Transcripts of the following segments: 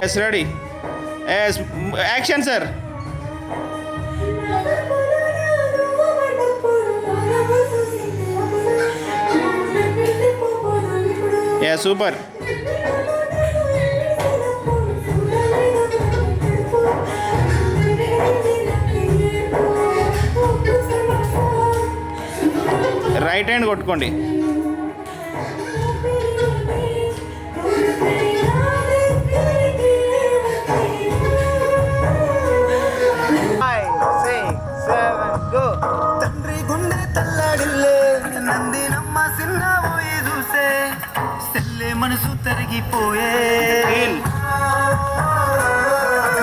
Yes, ready. Yes, action, sir. Yeah, super. Right hand కొట్టుకోండి. తండ్రి గుండె తల్లాడిల్లే నందినమ్మ సిన్న పోయి చూసే సెల్లే మనసు తరిగిపోయే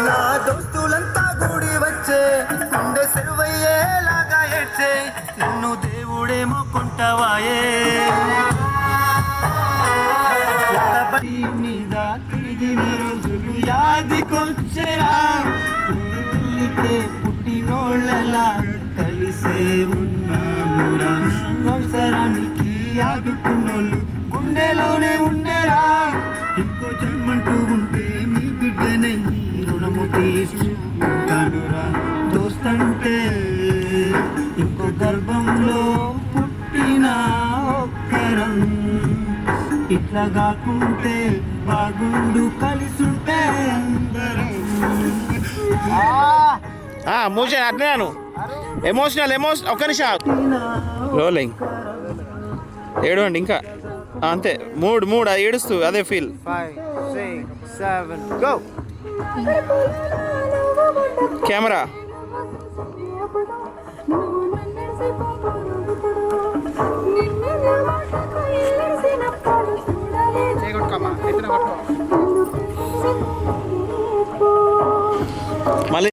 నా దోస్తులంతా కూడి వచ్చే గుండె సెరువయ్యేలాగా ఏడ్చే నన్ను దేవుడేమో కొంటవాయే మీద తిరిగిన రోజులు యాదికొచ్చేరా పుట్టినోళ్ళలా కలిసే ఉన్నామురా అవసరానికి ఆదుకున్నోళ్ళు గుండెలోనే ఉండేరా ఇంకో జన్మంటూ ఉంటే మీ బిడ్డనే రుణము తీసుకుంటానురా దోస్తంటే ఇంకో గర్భంలో పుట్టిన ఒక్కరం ఇట్లా కాకుంటే బాగుండు కలిసుంటే అందరం మోషన్ అట్నేను ఎమోషనల్ ఒక్క నిమిషం రోలింగ్ ఏడవండి ఇంకా అంతే మూడు అది ఏడుస్తూ అదే ఫీల్ 5 6 7 గో కెమెరా మళ్ళీ